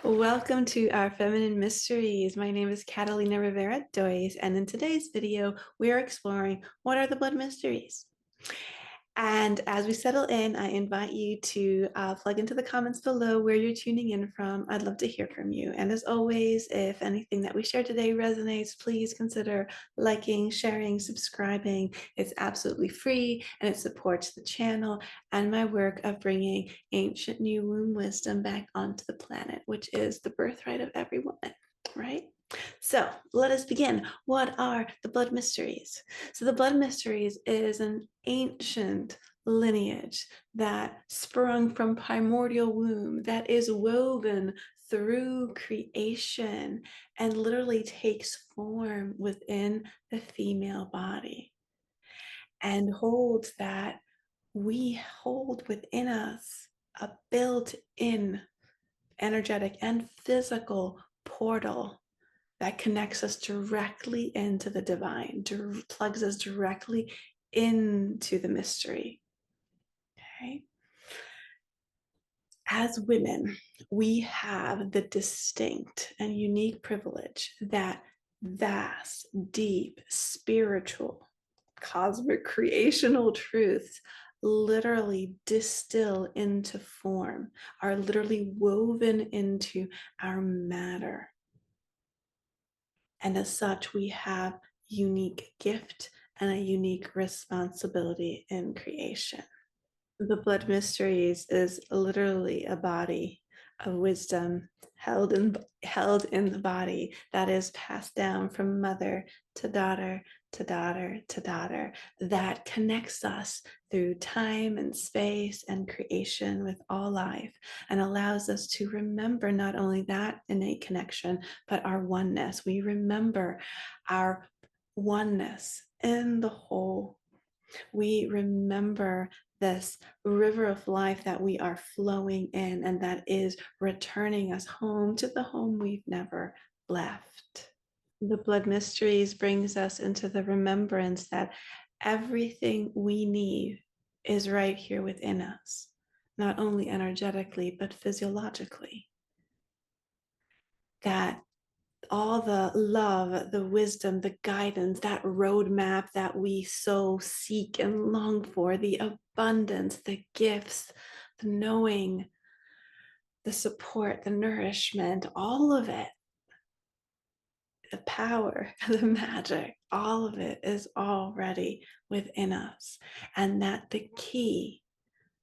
Welcome to our Feminine Mysteries. My name is Catalina Rivera, Dois, and in today's video, we are exploring what are the blood mysteries. And as we settle in, I invite you to plug into the comments below where you're tuning in from. I'd love to hear from you. And as always, if anything that we share today resonates, please consider liking, sharing, subscribing. It's absolutely free and it supports the channel and my work of bringing ancient new womb wisdom back onto the planet, which is the birthright of every woman, right? So let us begin. What are the blood mysteries? So the blood mysteries is an ancient lineage that sprung from primordial womb, that is woven through creation and literally takes form within the female body and holds that we hold within us a built-in energetic and physical portal that connects us directly into the divine, plugs us directly into the mystery. Okay. As women, we have the distinct and unique privilege that vast, deep, spiritual, cosmic, creational truths literally distill into form, are literally woven into our matter. And as such, we have unique gift and a unique responsibility in creation. The blood mysteries is literally a body of wisdom held in the body that is passed down from mother to daughter to daughter to daughter, that connects us through time and space and creation with all life, and allows us to remember not only that innate connection, but our oneness. We remember our oneness in the whole. We remember this river of life that we are flowing in, and that is returning us home to the home we've never left. The blood mysteries brings us into the remembrance that everything we need is right here within us, not only energetically, but physiologically. That all the love, the wisdom, the guidance, that roadmap that we so seek and long for, the abundance, the gifts, the knowing, the support, the nourishment, all of it, the power, the magic, all of it is already within us. And that the key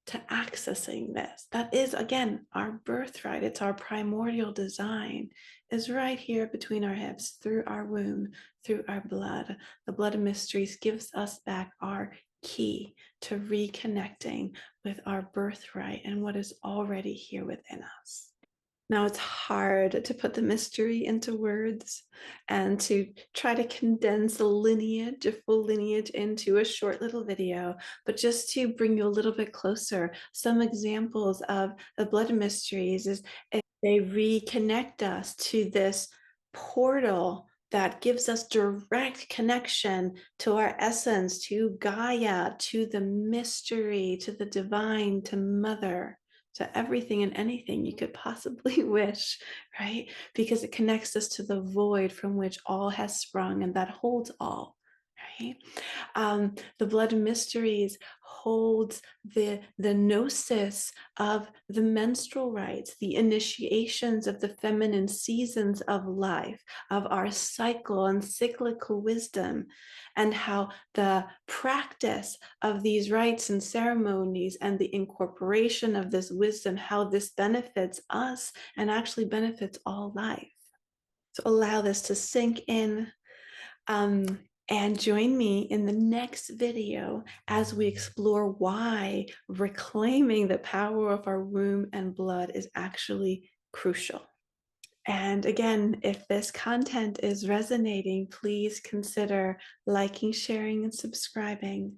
to accessing this, that is, again, our birthright, it's our primordial design, is right here between our hips, through our womb, through our blood. The blood mysteries gives us back our key to reconnecting with our birthright and what is already here within us. Now, it's hard to put the mystery into words and to try to condense a lineage, a full lineage, into a short little video, but just to bring you a little bit closer, some examples of the blood mysteries is if they reconnect us to this portal that gives us direct connection to our essence, to Gaia, to the mystery, to the divine, to Mother, to everything and anything you could possibly wish, right? Because it connects us to the void from which all has sprung and that holds all, right? The blood mysteries holds the gnosis of the menstrual rites, the initiations of the feminine seasons of life, of our cycle and cyclical wisdom, and how the practice of these rites and ceremonies and the incorporation of this wisdom, how this benefits us and actually benefits all life. So allow this to sink in. And join me in the next video as we explore why reclaiming the power of our womb and blood is actually crucial. And again, if this content is resonating, please consider liking, sharing, and subscribing.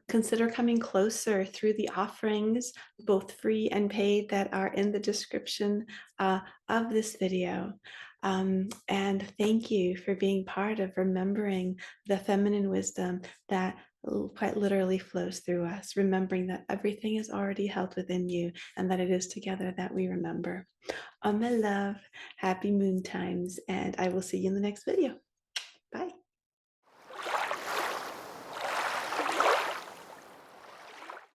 Consider coming closer through the offerings, both free and paid, that are in the description of this video. And thank you for being part of remembering the feminine wisdom that quite literally flows through us, remembering that everything is already held within you and that it is together that we remember. On my love, happy moon times, and I will see you in the next video.